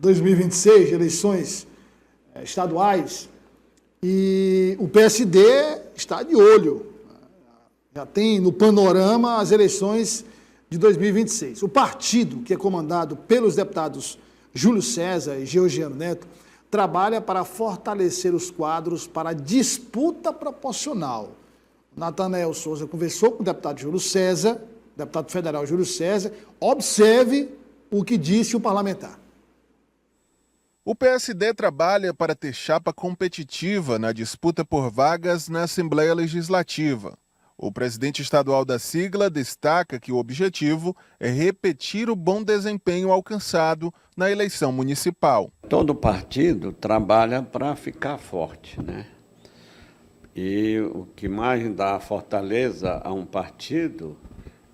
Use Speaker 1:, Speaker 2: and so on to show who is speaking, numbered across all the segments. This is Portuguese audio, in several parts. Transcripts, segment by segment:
Speaker 1: 2026, eleições estaduais, e o PSD está de olho. Já tem no panorama as eleições de 2026. O partido, que é comandado pelos deputados Júlio César e Georgiano Neto, trabalha para fortalecer os quadros para a disputa proporcional. Natanael Souza conversou com o deputado Júlio César, deputado federal Júlio César. Observe o que disse o parlamentar.
Speaker 2: O PSD trabalha para ter chapa competitiva na disputa por vagas na Assembleia Legislativa. O presidente estadual da sigla destaca que o objetivo é repetir o bom desempenho alcançado na eleição municipal.
Speaker 3: Todo partido trabalha para ficar forte, né? E o que mais dá fortaleza a um partido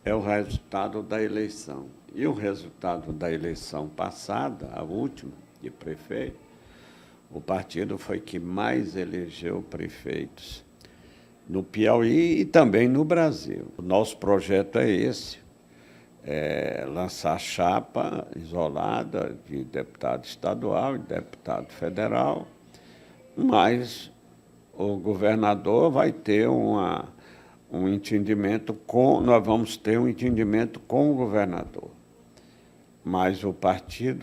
Speaker 3: é o resultado da eleição. E o resultado da eleição passada, a última, de prefeito, o partido foi que mais elegeu prefeitos no Piauí e também no Brasil. O nosso projeto é esse, lançar chapa isolada de deputado estadual e deputado federal, mas o governador vai ter um entendimento nós vamos ter um entendimento com o governador. Mas o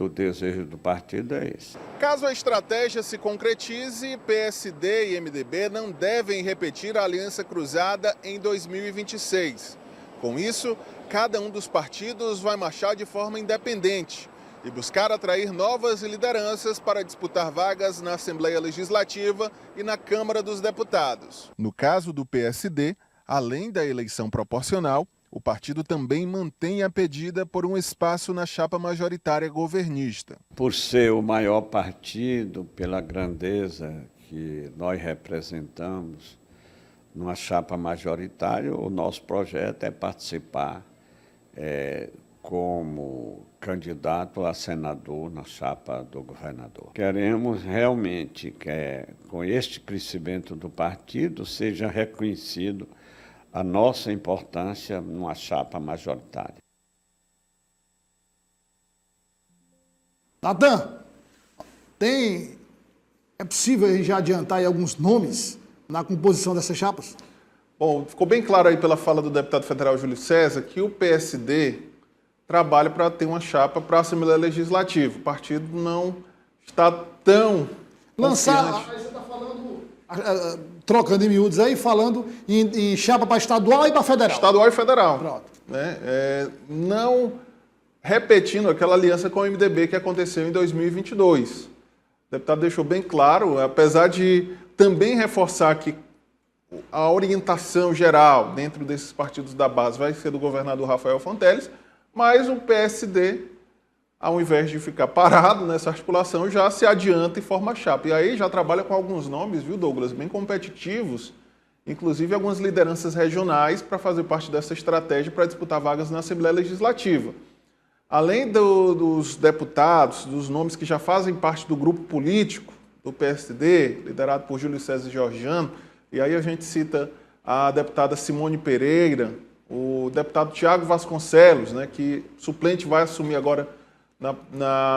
Speaker 3: desejo do partido é esse.
Speaker 2: Caso a estratégia se concretize, PSD e MDB não devem repetir a aliança cruzada em 2026. Com isso, cada um dos partidos vai marchar de forma independente e buscar atrair novas lideranças para disputar vagas na Assembleia Legislativa e na Câmara dos Deputados. No caso do PSD, além da eleição proporcional, o partido também mantém a pedida por um espaço na chapa majoritária governista.
Speaker 3: Por ser o maior partido, pela grandeza que nós representamos numa chapa majoritária, o nosso projeto é participar como candidato a senador na chapa do governador. Queremos realmente que, com este crescimento do partido, seja reconhecido a nossa importância numa chapa majoritária.
Speaker 1: Natan, é possível já adiantar aí alguns nomes na composição dessas chapas?
Speaker 4: Bom, ficou bem claro aí pela fala do deputado federal Júlio César que o PSD trabalha para ter uma chapa para a Assembleia Legislativa. O partido não está tão
Speaker 1: lançar,
Speaker 4: confiante.
Speaker 1: aí você está falando, trocando em miúdos aí, falando em chapa para estadual e para federal.
Speaker 4: Estadual e federal.
Speaker 1: Pronto.
Speaker 4: Né? Não repetindo aquela aliança com o MDB que aconteceu em 2022. O deputado deixou bem claro, apesar de também reforçar que a orientação geral dentro desses partidos da base vai ser do governador Rafael Fonteles, mas o PSD, ao invés de ficar parado nessa articulação, já se adianta e forma chapa. E aí já trabalha com alguns nomes, viu, Douglas, bem competitivos, inclusive algumas lideranças regionais para fazer parte dessa estratégia para disputar vagas na Assembleia Legislativa. Além dos deputados, dos nomes que já fazem parte do grupo político do PSD, liderado por Júlio César Georgiano, e aí a gente cita a deputada Simone Pereira, o deputado Tiago Vasconcelos, né, que suplente vai assumir agora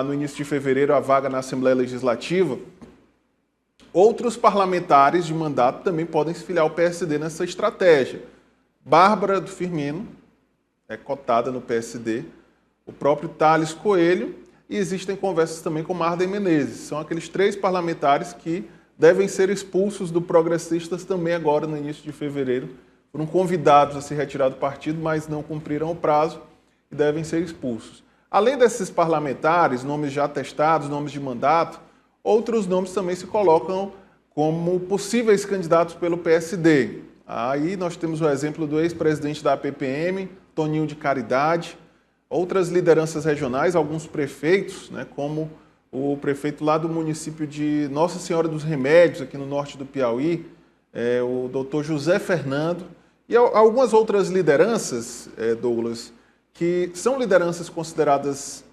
Speaker 4: no início de fevereiro a vaga na Assembleia Legislativa. Outros parlamentares de mandato também podem se filiar ao PSD nessa estratégia. Bárbara do Firmino é cotada no PSD, o próprio Thales Coelho, e existem conversas também com Marden Menezes. São aqueles 3 parlamentares que devem ser expulsos do Progressistas também agora no início de fevereiro. Foram convidados a se retirar do partido, mas não cumpriram o prazo e devem ser expulsos. Além desses parlamentares, nomes já atestados, nomes de mandato, outros nomes também se colocam como possíveis candidatos pelo PSD. Aí nós temos o exemplo do ex-presidente da APPM, Toninho de Caridade, outras lideranças regionais, alguns prefeitos, né, como o prefeito lá do município de Nossa Senhora dos Remédios, aqui no norte do Piauí, o doutor José Fernando, e algumas outras lideranças, Douglas, que são lideranças consideradas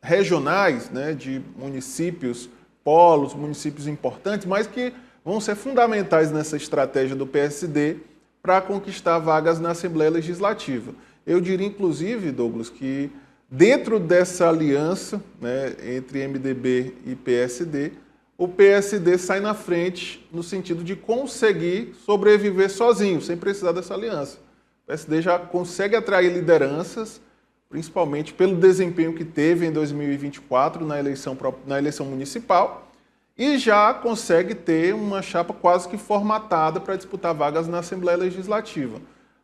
Speaker 4: regionais, né, de municípios, polos, municípios importantes, mas que vão ser fundamentais nessa estratégia do PSD para conquistar vagas na Assembleia Legislativa. Eu diria, inclusive, Douglas, que Dentro dessa aliança, né, entre MDB e PSD, o PSD sai na frente no sentido de conseguir sobreviver sozinho, sem precisar dessa aliança. O PSD já consegue atrair lideranças, principalmente pelo desempenho que teve em 2024 na eleição municipal, e já consegue ter uma chapa quase que formatada para disputar vagas na Assembleia Legislativa.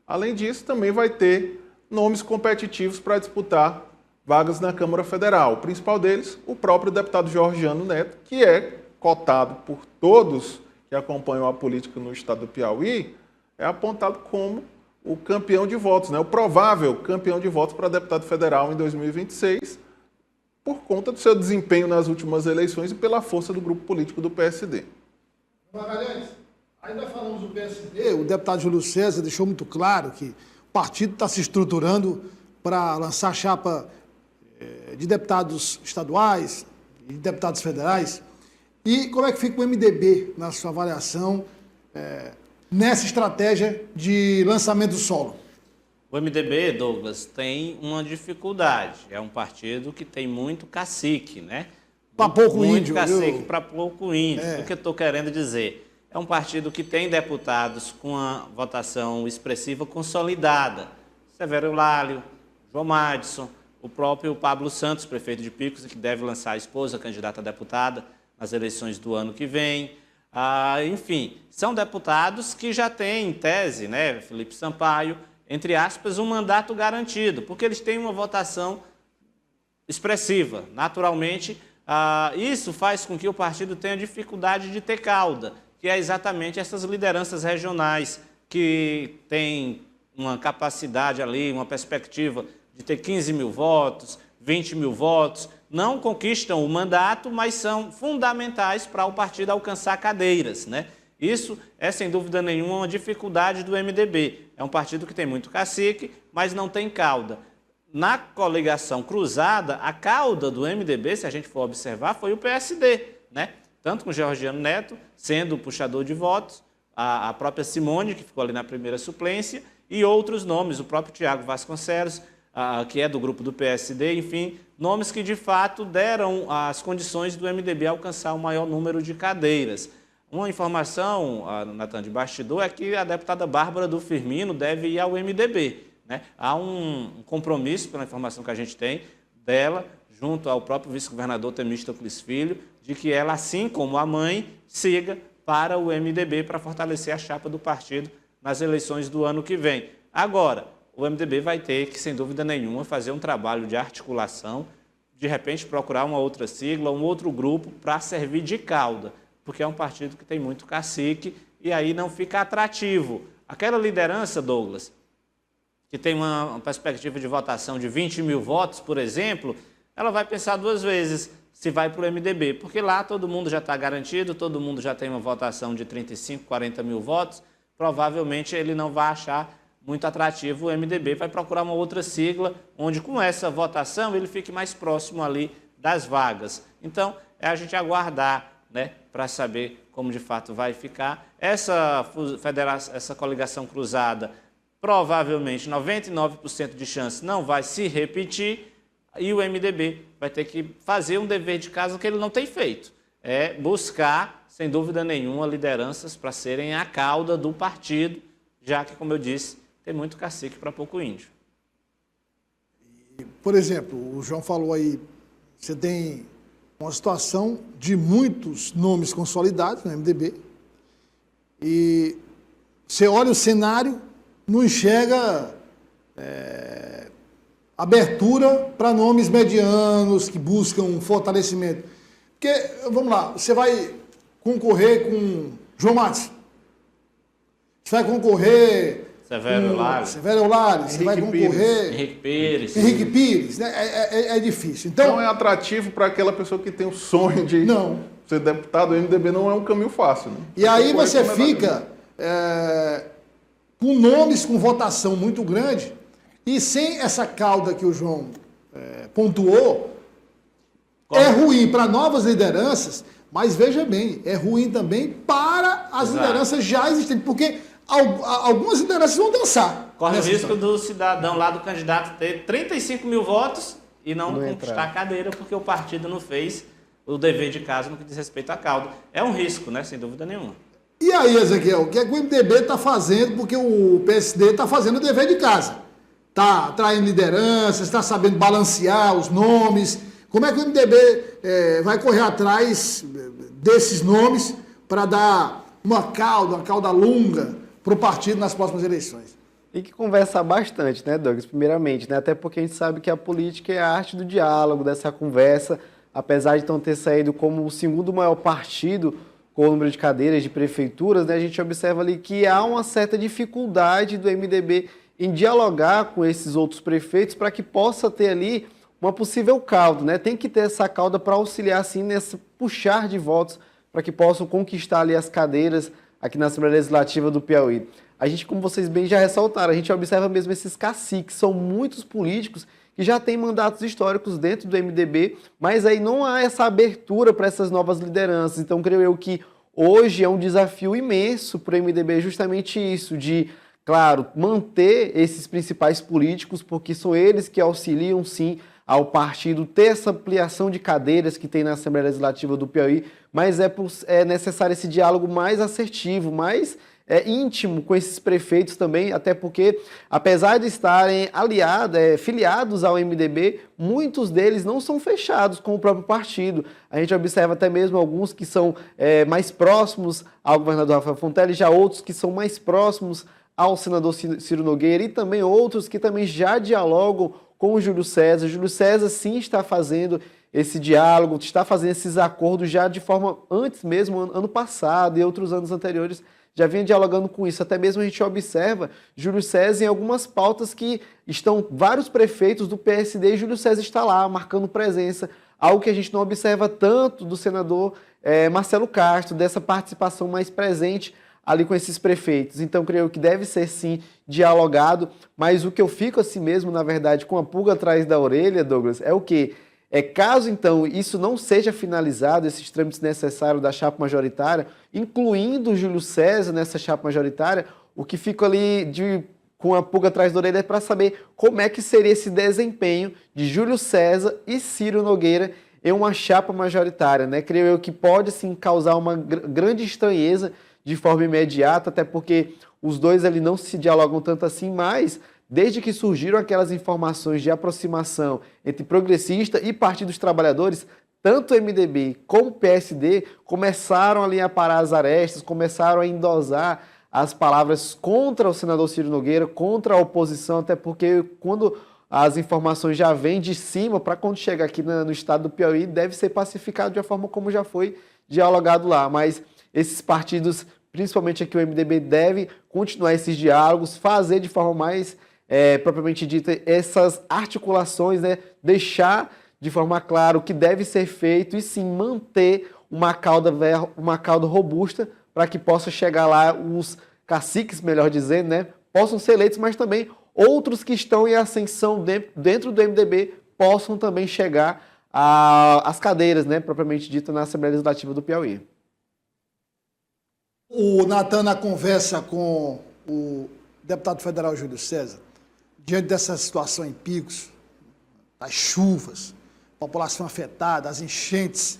Speaker 4: Além disso, também vai ter nomes competitivos para disputar vagas na Câmara Federal. O principal deles, o próprio deputado Georgiano Neto, que é cotado por todos que acompanham a política no estado do Piauí, é apontado como o campeão de votos, né? O provável campeão de votos para deputado federal em 2026, por conta do seu desempenho nas últimas eleições e pela força do grupo político do PSD.
Speaker 1: Magalhães, ainda falamos do PSD, o deputado Júlio César deixou muito claro que o partido está se estruturando para lançar chapa de deputados estaduais e de deputados federais. E como é que fica o MDB na sua avaliação nessa estratégia de lançamento do solo?
Speaker 5: O MDB, Douglas, tem uma dificuldade. É um partido que tem muito cacique, né?
Speaker 1: Para pouco
Speaker 5: muito
Speaker 1: índio.
Speaker 5: Muito cacique
Speaker 1: viu?
Speaker 5: para pouco índio. O que eu estou querendo dizer? É um partido que tem deputados com a votação expressiva consolidada. Severo Eulálio, João Madison, o próprio Pablo Santos, prefeito de Picos, que deve lançar a esposa, candidata a deputada, nas eleições do ano que vem. Enfim, são deputados que já têm, em tese, né, Felipe Sampaio, entre aspas, um mandato garantido, porque eles têm uma votação expressiva. Naturalmente, isso faz com que o partido tenha dificuldade de ter cauda, que é exatamente essas lideranças regionais que têm uma capacidade ali, uma perspectiva de ter 15 mil votos, 20 mil votos, não conquistam o mandato, mas são fundamentais para o partido alcançar cadeiras, né? Isso é, sem dúvida nenhuma, uma dificuldade do MDB. É um partido que tem muito cacique, mas não tem cauda. Na coligação cruzada, a cauda do MDB, se a gente for observar, foi o PSD, né? Tanto com o Georgiano Neto, sendo o puxador de votos, a própria Simone, que ficou ali na primeira suplência, e outros nomes, o próprio Tiago Vasconcelos, que é do grupo do PSD, enfim, nomes que de fato deram as condições do MDB alcançar o maior número de cadeiras. Uma informação, Natan, de bastidor, é que a deputada Bárbara do Firmino deve ir ao MDB, né? Há um compromisso, pela informação que a gente tem, dela, junto ao próprio vice-governador Temístocles Filho, de que ela, assim como a mãe, siga para o MDB para fortalecer a chapa do partido nas eleições do ano que vem. Agora, o MDB vai ter que, sem dúvida nenhuma, fazer um trabalho de articulação, de repente procurar uma outra sigla, um outro grupo para servir de cauda, porque é um partido que tem muito cacique e aí não fica atrativo. Aquela liderança, Douglas, que tem uma perspectiva de votação de 20 mil votos, por exemplo, ela vai pensar duas vezes se vai para o MDB, porque lá todo mundo já está garantido, todo mundo já tem uma votação de 35, 40 mil votos, provavelmente ele não vai achar muito atrativo o MDB, vai procurar uma outra sigla, onde com essa votação ele fique mais próximo ali das vagas. Então, é a gente aguardar, né, para saber como de fato vai ficar. Essa coligação cruzada, provavelmente 99% de chance não vai se repetir, e o MDB vai ter que fazer um dever de casa que ele não tem feito. É buscar, sem dúvida nenhuma, lideranças para serem a cauda do partido, já que, como eu disse, tem muito cacique para pouco índio.
Speaker 1: Por exemplo, o João falou aí, você tem uma situação de muitos nomes consolidados no MDB e você olha o cenário, não enxerga abertura para nomes medianos que buscam um fortalecimento. Porque, vamos lá, você vai concorrer com João Matos, você vai concorrer
Speaker 5: Severo
Speaker 1: Eulálio, você vai concorrer... Henrique Pires, né? É difícil. Então,
Speaker 4: não é atrativo para aquela pessoa que tem o sonho de ser deputado. O MDB não é um caminho fácil. Né?
Speaker 1: E aí você fica com nomes com votação muito grande e sem essa cauda que o João pontuou, é ruim para novas lideranças, mas veja bem, é ruim também para as lideranças já existentes, porque algumas lideranças vão dançar.
Speaker 5: Corre o risco do cidadão lá, do candidato, ter 35 mil votos e não conquistar a cadeira porque o partido não fez o dever de casa no que diz respeito à cauda. É um risco, né? Sem dúvida nenhuma.
Speaker 1: E aí, Ezequiel, o que é que o MDB está fazendo? Porque o PSD está fazendo o dever de casa. Está atraindo lideranças, está sabendo balancear os nomes. Como é que o MDB vai correr atrás desses nomes para dar uma cauda longa para o partido nas próximas eleições?
Speaker 6: Tem que conversar bastante, né, Douglas? Primeiramente, né? Até porque a gente sabe que a política é a arte do diálogo, dessa conversa. Apesar de não ter saído como o segundo maior partido com o número de cadeiras de prefeituras, né, a gente observa ali que há uma certa dificuldade do MDB em dialogar com esses outros prefeitos para que possa ter ali uma possível cauda, né? Tem que ter essa cauda para auxiliar, assim, nesse puxar de votos para que possam conquistar ali as cadeiras aqui na Assembleia Legislativa do Piauí. A gente, como vocês bem já ressaltaram, a gente observa mesmo esses caciques, são muitos políticos que já têm mandatos históricos dentro do MDB, mas aí não há essa abertura para essas novas lideranças. Então, creio eu que hoje é um desafio imenso para o MDB justamente isso, de, claro, manter esses principais políticos, porque são eles que auxiliam, sim, ao partido ter essa ampliação de cadeiras que tem na Assembleia Legislativa do Piauí, mas é necessário esse diálogo mais assertivo, mais íntimo com esses prefeitos também, até porque, apesar de estarem filiados ao MDB, muitos deles não são fechados com o próprio partido. A gente observa até mesmo alguns que são mais próximos ao governador Rafael Fontelli, já outros que são mais próximos ao senador Ciro Nogueira e também outros que também já dialogam com o Júlio César. Júlio César sim está fazendo esse diálogo, está fazendo esses acordos já de forma antes mesmo, ano passado e outros anos anteriores, já vinha dialogando com isso. Até mesmo a gente observa Júlio César em algumas pautas que estão vários prefeitos do PSD e Júlio César está lá, marcando presença, algo que a gente não observa tanto do senador Marcelo Castro, dessa participação mais presente ali com esses prefeitos. Então, creio que deve ser, sim, dialogado, mas o que eu fico assim mesmo, na verdade, com a pulga atrás da orelha, Douglas, é o quê? Caso, então, isso não seja finalizado, esses trâmites necessários da chapa majoritária, incluindo o Júlio César nessa chapa majoritária, o que fica ali com a pulga atrás da orelha é para saber como é que seria esse desempenho de Júlio César e Ciro Nogueira em uma chapa majoritária, né? Creio eu que pode, sim, causar uma grande estranheza de forma imediata, até porque os dois ali não se dialogam tanto assim, mas desde que surgiram aquelas informações de aproximação entre progressista e Partido dos Trabalhadores, tanto o MDB como o PSD começaram ali a parar as arestas, começaram a endosar as palavras contra o senador Ciro Nogueira, contra a oposição, até porque quando as informações já vêm de cima, para quando chega aqui no estado do Piauí, deve ser pacificado de uma forma como já foi dialogado lá. Mas esses partidos, principalmente aqui o MDB, deve continuar esses diálogos, fazer de forma mais propriamente dita essas articulações, né? Deixar de forma clara o que deve ser feito e sim manter uma cauda robusta para que possa chegar lá os caciques, melhor dizendo, né? Possam ser eleitos, mas também outros que estão em ascensão dentro do MDB possam também chegar às cadeiras, né? Propriamente dita na Assembleia Legislativa do Piauí.
Speaker 1: O Natan, na conversa com o deputado federal Júlio César, diante dessa situação em Picos, das chuvas, população afetada, as enchentes,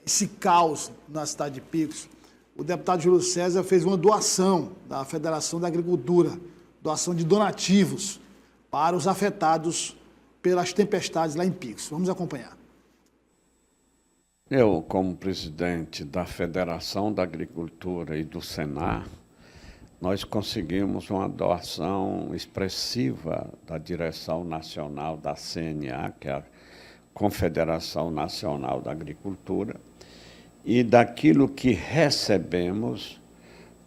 Speaker 1: esse caos na cidade de Picos, o deputado Júlio César fez uma doação da Federação da Agricultura, doação de donativos para os afetados pelas tempestades lá em Picos. Vamos acompanhar.
Speaker 3: Eu, como presidente da Federação da Agricultura e do Senar, nós conseguimos uma doação expressiva da direção nacional da CNA, que é a Confederação Nacional da Agricultura, e daquilo que recebemos,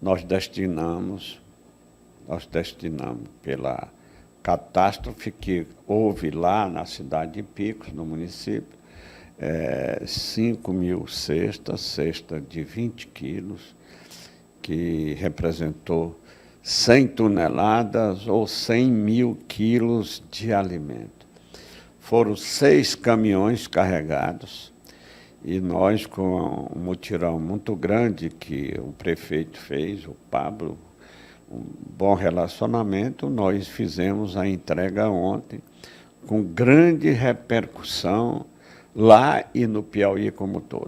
Speaker 3: nós destinamos pela catástrofe que houve lá na cidade de Picos, no município, 5.000 cesta de 20 quilos, que representou 100 toneladas ou 100.000 quilos de alimento. Foram 6 caminhões carregados e nós, com um mutirão muito grande que o prefeito fez, o Pablo, um bom relacionamento, nós fizemos a entrega ontem com grande repercussão lá e no Piauí como todo.